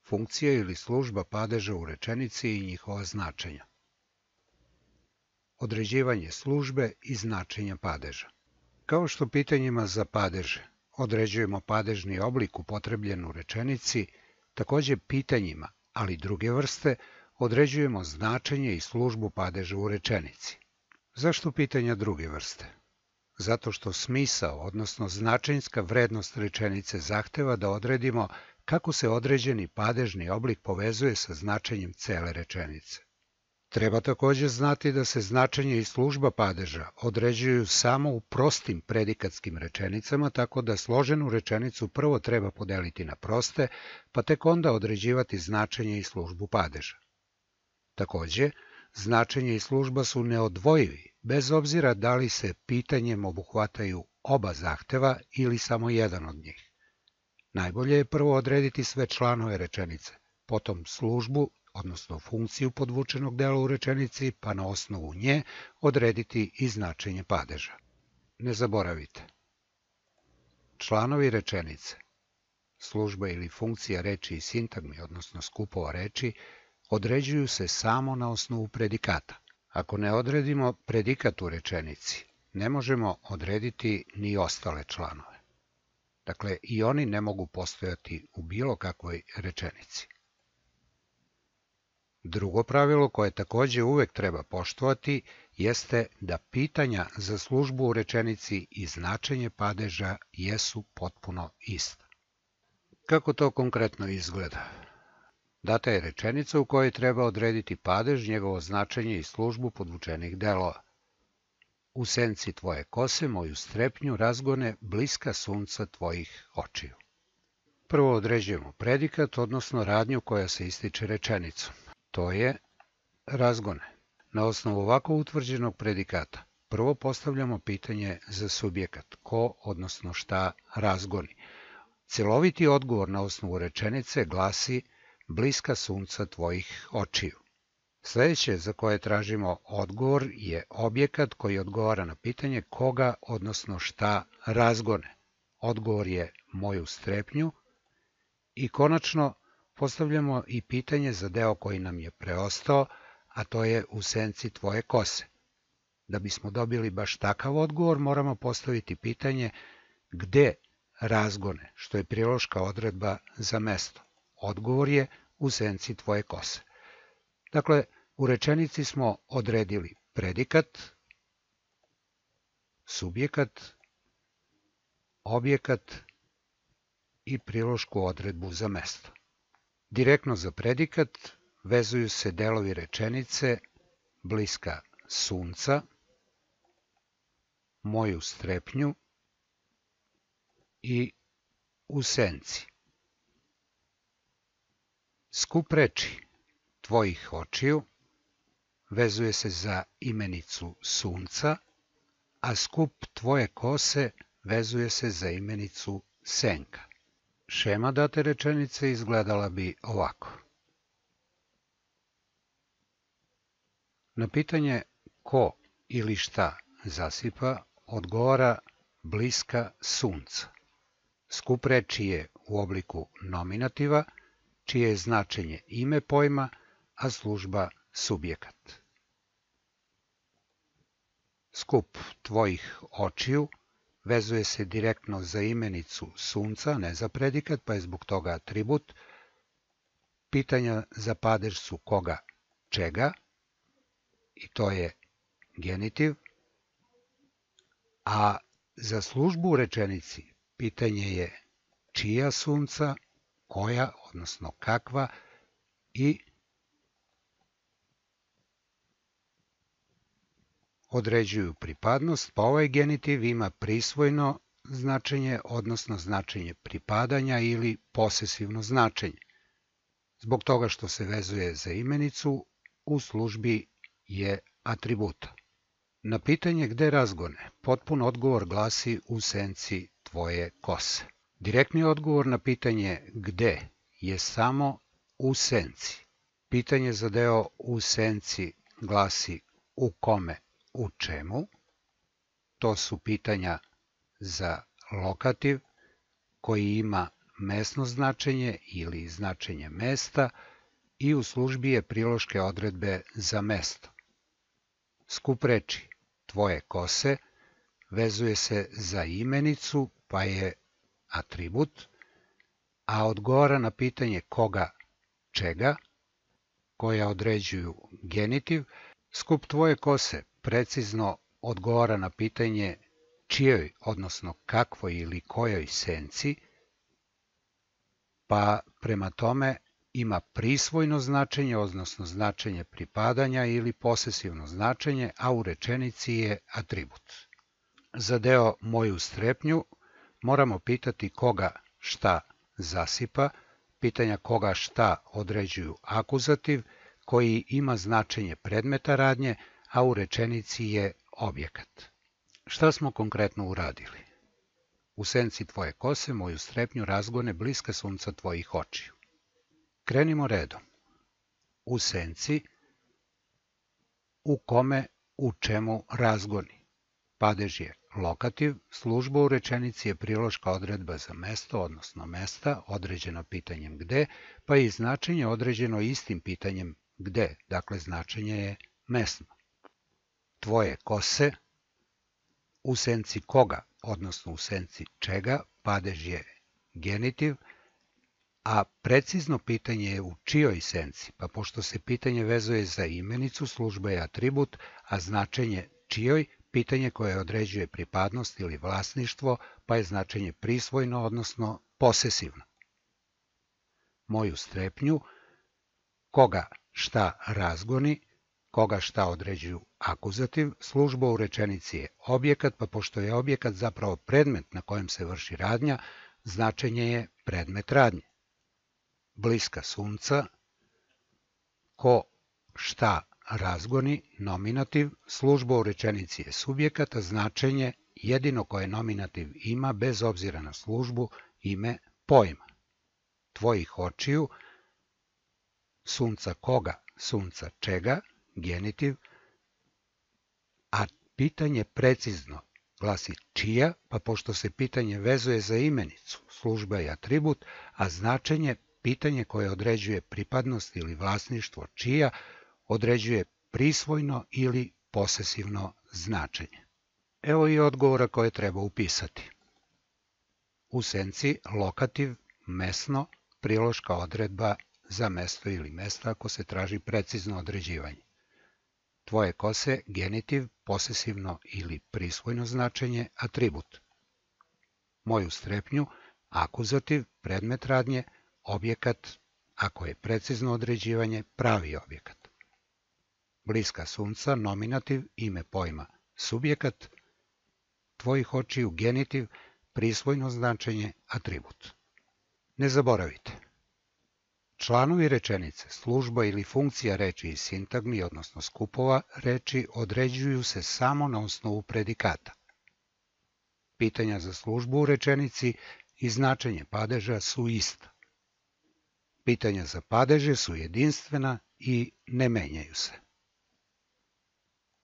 funkcija ili služba padeža u rečenici i njihova značenja. Određivanje službe i značenja padeža. Kao što pitanjima za padeže određujemo padežni oblik upotrebljen u rečenici, takođe pitanjima, ali druge vrste, određujemo značenje i službu padeža u rečenici. Zašto pitanja druge vrste? Zato što smisao, odnosno značenjska vrednost rečenice zahteva da odredimo kako se određeni padežni oblik povezuje sa značenjem cele rečenice. Treba takođe znati da se značenje i služba padeža određuju samo u prostim predikatskim rečenicama, tako da složenu rečenicu prvo treba podeliti na proste, pa tek onda određivati značenje i službu padeža. Takođe, značenje i služba su neodvojivi, bez obzira da li se pitanjem obuhvataju oba zahteva ili samo jedan od njih. Najbolje je prvo odrediti sve članove rečenice, potom službu, odnosno funkciju podvučenog dela u rečenici, pa na osnovu nje odrediti i značenje padeža. Ne zaboravite. Članovi rečenice, služba ili funkcija reči i sintagmi, odnosno skupova reči, određuju se samo na osnovu predikata. Ako ne odredimo predikat u rečenici, ne možemo odrediti ni ostale članove. Dakle, i oni ne mogu postojati u bilo kakvoj rečenici. Drugo pravilo koje takođe uvek treba poštovati jeste da pitanja za službu u rečenici i značenje padeža jesu potpuno ista. Kako to konkretno izgleda? Data je rečenica u kojoj treba odrediti padež, njegovo značenje i službu podvučenih delova. U senci tvoje kose moju strepnju razgone bliska sunca tvojih očiju. Prvo određujemo predikat, odnosno radnju koja se ističe rečenicom. To je razgone. Na osnovu ovako utvrđenog predikata prvo postavljamo pitanje za subjekat, ko, odnosno šta razgoni. Celoviti odgovor na osnovu rečenice glasi bliska sunca tvojih očiju. Sledeće za koje tražimo odgovor je objekat koji odgovara na pitanje koga, odnosno šta razgone. Odgovor je moju strepnju i konačno postavljamo i pitanje za deo koji nam je preostao, a to je u senci tvoje kose. Da bismo dobili baš takav odgovor, moramo postaviti pitanje gde razgone, što je priloška odredba za mesto. Odgovor je u senci tvoje kose. Dakle, u rečenici smo odredili predikat, subjekat, objekat i prilošku odredbu za mesto. Direktno za predikat vezuju se delovi rečenice bliska sunca, moju strepnju i u senci. Skup reči tvojih očiju vezuje se za imenicu sunca, a skup tvoje kose vezuje se za imenicu senka. Šema date rečenice izgledala bi ovako. Na pitanje ko ili šta zasipa odgovara bliska sunca. Skup reči je u obliku nominativa, čije je značenje ime pojma, a služba subjekat. Skup tvojih očiju vezuje se direktno za imenicu sunca, ne za predikat, pa je zbog toga atribut. Pitanja za padež su koga, čega, i to je genitiv, a za službu u rečenici pitanje je čija sunca, koja, odnosno kakva, i određuju pripadnost, pa ovaj genitiv ima prisvojno značenje, odnosno značenje pripadanja ili posesivno značenje. Zbog toga što se vezuje za imenicu, u službi je atributa. Na pitanje gde razgone, potpun odgovor glasi u senci tvoje kose. Direktni odgovor na pitanje gde je samo u senci. Pitanje za deo u senci glasi u kome, u čemu. To su pitanja za lokativ koji ima mesno značenje ili značenje mesta i u službi je priloške odredbe za mesto. Skup reči tvoje kose vezuje se za imenicu, pa je atribut, a odgovara na pitanje koga, čega, koja određuju genitiv. Skup tvoje kose precizno odgovara na pitanje čijoj, odnosno kakvoj ili kojoj senci, pa prema tome ima prisvojno značenje, odnosno značenje pripadanja ili posesivno značenje, a u rečenici je atribut. Za deo moju strepnju moramo pitati koga šta zasipa, pitanja koga šta određuju akuzativ, koji ima značenje predmeta radnje, a u rečenici je objekat. Šta smo konkretno uradili? U senci tvoje kose moju strepnju razgone bliska sunca tvojih očiju. Krenimo redom. U senci, u kome, u čemu razgoni. Padež je lokativ, služba u rečenici je priloška odredba za mesto, odnosno mesta, određeno pitanjem gde, pa je i značenje određeno istim pitanjem gde, dakle značenje je mesno. Tvoje kose, u senci koga, odnosno u senci čega, padež je genitiv, a precizno pitanje je u čijoj senci, pa pošto se pitanje vezuje za imenicu, služba je atribut, a značenje čijoj, pitanje koje određuje pripadnost ili vlasništvo, pa je značenje prisvojno, odnosno posesivno. Moju strepnju, koga šta razgoni, koga šta određuju akuzativ, služba u rečenici je objekat, pa pošto je objekat zapravo predmet na kojem se vrši radnja, značenje je predmet radnje. Bliska sunca, ko šta razgoni, nominativ, služba u rečenici je subjekat, a značenje jedino koje nominativ ima bez obzira na službu, ime pojma. Tvojih očiju, sunca koga, sunca čega, genitiv, a pitanje precizno glasi čija, pa pošto se pitanje vezuje za imenicu, služba je atribut, a značenje pitanje koje određuje pripadnost ili vlasništvo čija, određuje prisvojno ili posesivno značenje. Evo i odgovora koje treba upisati. U senci lokativ, mesno, priloška odredba za mesto ili mesta ako se traži precizno određivanje. Tvoje kose, genitiv, posesivno ili prisvojno značenje, atribut. Moju strepnju, akuzativ, predmet radnje, objekat, ako je precizno određivanje, pravi objekat. Bliska sunca, nominativ, ime pojma, subjekat. Tvojih očiju, genitiv, prisvojno značenje, atribut. Ne zaboravite. Članovi rečenice, služba ili funkcija reči i sintagmi, odnosno skupova reči, određuju se samo na osnovu predikata. Pitanja za službu u rečenici i značenje padeža su ista. Pitanja za padeže su jedinstvena i ne menjaju se.